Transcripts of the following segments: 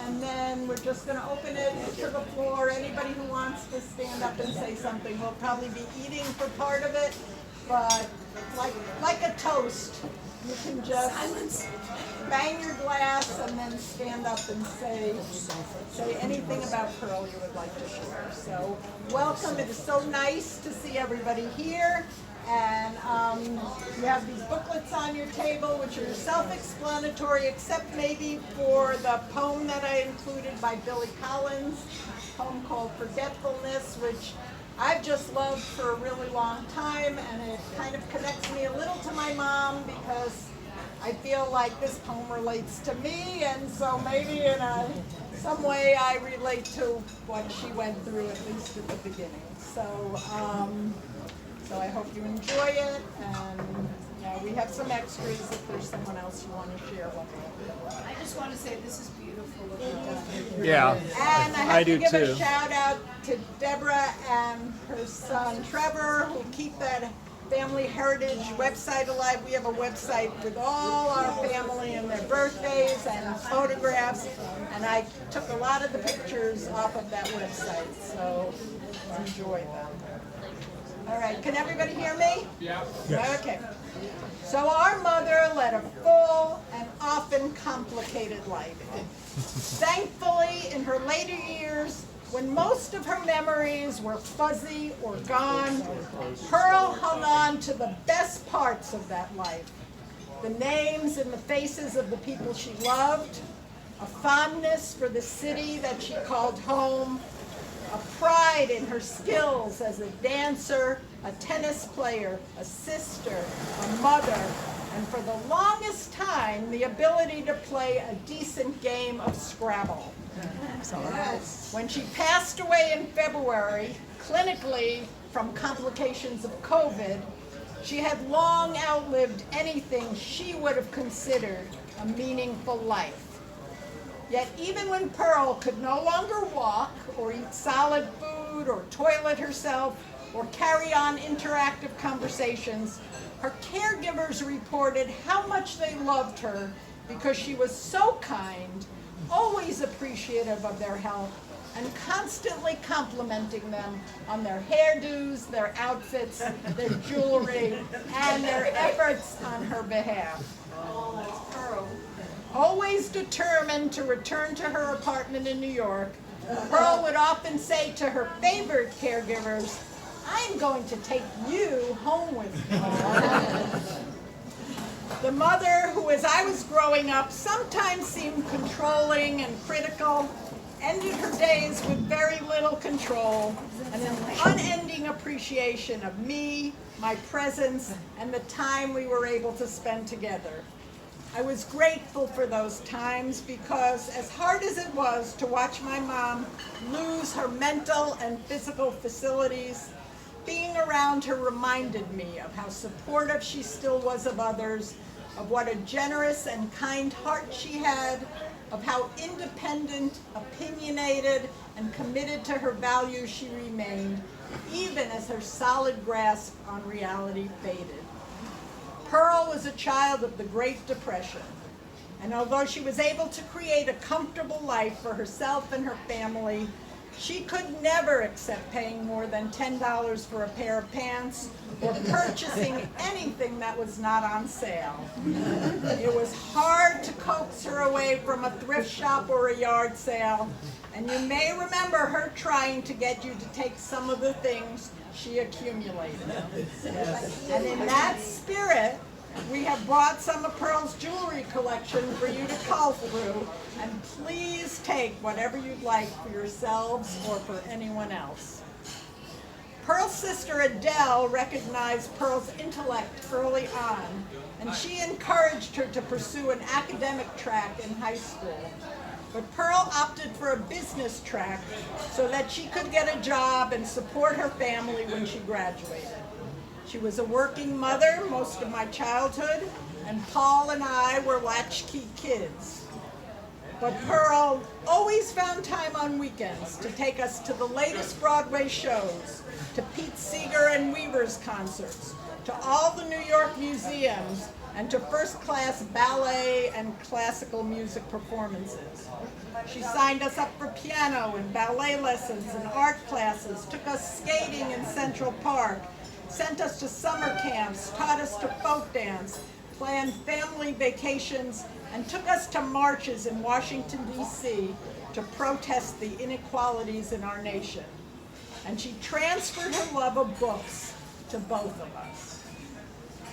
and then we're just going to open it to the floor. Anybody who wants to stand up and say something will probably be eating for part of it, but like a toast, you can just bang your glass and then stand up and say anything about Pearl you would like to share. So welcome. It is so nice to see everybody here. And you have these booklets on your table, which are self-explanatory, except maybe for the poem that I included by Billy Collins, a poem called Forgetfulness, which I've just loved for a really long time, and it kind of connects me a little to my mom because I feel like this poem relates to me, and so maybe in some way I relate to what she went through, at least at the beginning. So I hope you enjoy it, and we have some extras if there's someone else you want to share with. I just want to say this is beautiful. Yeah, And I have to give a shout out to Deborah and her son Trevor, who keep that family heritage website alive. We have a website with all our family and their birthdays and photographs, and I took a lot of the pictures off of that website, so enjoy them. All right, can everybody hear me? Yeah. Yes. Okay. So our mother led a full and often complicated life. Thankfully, in her later years, when most of her memories were fuzzy or gone, Pearl hung on to the best parts of that life. The names and the faces of the people she loved, a fondness for the city that she called home, a pride in her skills as a dancer, a tennis player, a sister, a mother, and for the longest time, the ability to play a decent game of Scrabble. When she passed away in February, clinically from complications of COVID, she had long outlived anything she would have considered a meaningful life. Yet even when Pearl could no longer walk or eat solid food or toilet herself or carry on interactive conversations, her caregivers reported how much they loved her because she was so kind, always appreciative of their health, and constantly complimenting them on their hairdos, their outfits, their jewelry, and their efforts on her behalf. Oh, that's Pearl. Always determined to return to her apartment in New York, Pearl would often say to her favorite caregivers, "I'm going to take you home with me." The mother, who as I was growing up sometimes seemed controlling and critical, ended her days with very little control and an unending appreciation of me, my presence, and the time we were able to spend together. I was grateful for those times because as hard as it was to watch my mom lose her mental and physical facilities, being around her reminded me of how supportive she still was of others, of what a generous and kind heart she had, of how independent, opinionated, and committed to her values she remained, even as her solid grasp on reality faded. Pearl was a child of the Great Depression, and although she was able to create a comfortable life for herself and her family, she could never accept paying more than $10 for a pair of pants or purchasing anything that was not on sale. It was hard to coax her away from a thrift shop or a yard sale, and you may remember her trying to get you to take some of the things she accumulated. And in that spirit, we have brought some of Pearl's jewelry collection for you to cull through, and please take whatever you'd like for yourselves or for anyone else. Pearl's sister Adele recognized Pearl's intellect early on, and she encouraged her to pursue an academic track in high school. But Pearl opted for a business track so that she could get a job and support her family when she graduated. She was a working mother most of my childhood, and Paul and I were latchkey kids. But Pearl always found time on weekends to take us to the latest Broadway shows, to Pete Seeger and Weaver's concerts, to all the New York museums, and to first-class ballet and classical music performances. She signed us up for piano and ballet lessons and art classes, took us skating in Central Park, sent us to summer camps, taught us to folk dance, planned family vacations, and took us to marches in Washington, D.C. to protest the inequalities in our nation. And she transferred her love of books to both of us.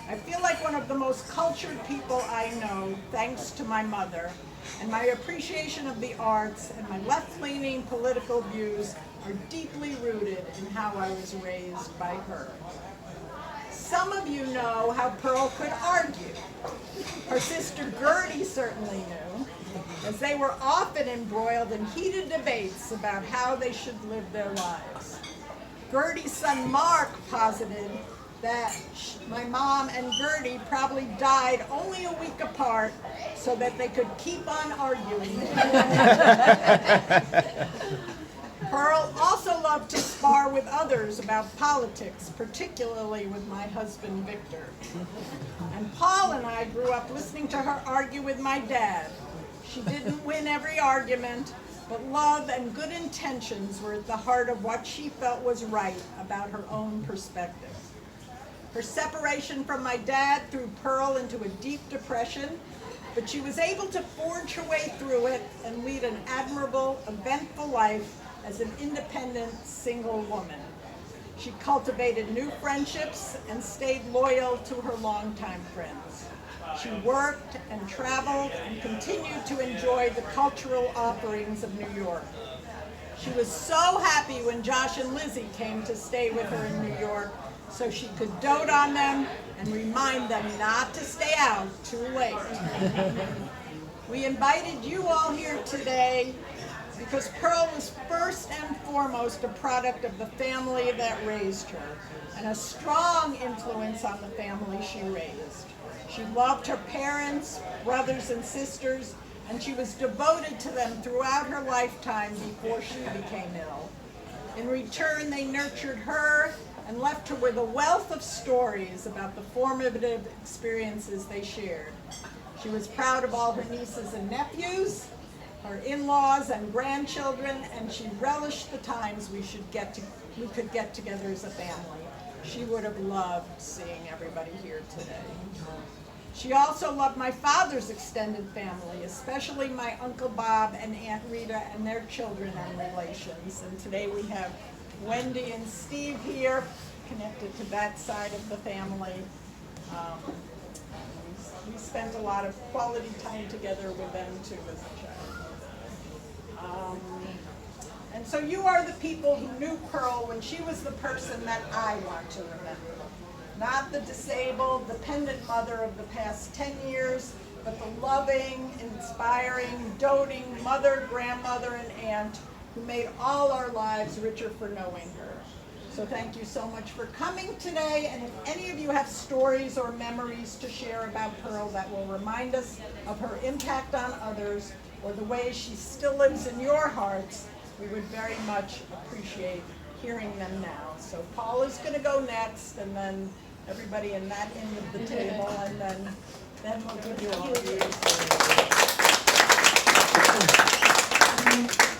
I feel like one of the most cultured people I know, thanks to my mother, and my appreciation of the arts and my left-leaning political views are deeply rooted in how I was raised by her. Some of you know how Pearl could argue. Her sister Gertie certainly knew, as they were often embroiled in heated debates about how they should live their lives. Gertie's son Mark posited that my mom and Gertie probably died only a week apart so that they could keep on arguing. Pearl also loved to spar with others about politics, particularly with my husband Victor. And Paul and I grew up listening to her argue with my dad. She didn't win every argument, but love and good intentions were at the heart of what she felt was right about her own perspective. Her separation from my dad threw Pearl into a deep depression, but she was able to forge her way through it and lead an admirable, eventful life as an independent, single woman. She cultivated new friendships and stayed loyal to her longtime friends. She worked and traveled and continued to enjoy the cultural offerings of New York. She was so happy when Josh and Lizzie came to stay with her in New York so she could dote on them and remind them not to stay out too late. We invited you all here today because Pearl was first and foremost a product of the family that raised her and a strong influence on the family she raised. She loved her parents, brothers and sisters, and she was devoted to them throughout her lifetime before she became ill. In return, they nurtured her and left her with a wealth of stories about the formative experiences they shared. She was proud of all her nieces and nephews, her in-laws and grandchildren, and she relished the times we could get together as a family. She would have loved seeing everybody here today. She also loved my father's extended family, especially my Uncle Bob and Aunt Rita and their children and relations. And today we have Wendy and Steve here, connected to that side of the family. We spent a lot of quality time together with them too as a child. And so you are the people who knew Pearl when she was the person that I want to remember. Not the disabled, dependent mother of the past 10 years, but the loving, inspiring, doting mother, grandmother, and aunt who made all our lives richer for knowing her. So thank you so much for coming today, and if any of you have stories or memories to share about Pearl that will remind us of her impact on others or the way she still lives in your hearts, we would very much appreciate hearing them now. So Paul is going to go next, and then everybody in that end of the table, and then we'll give you all yours.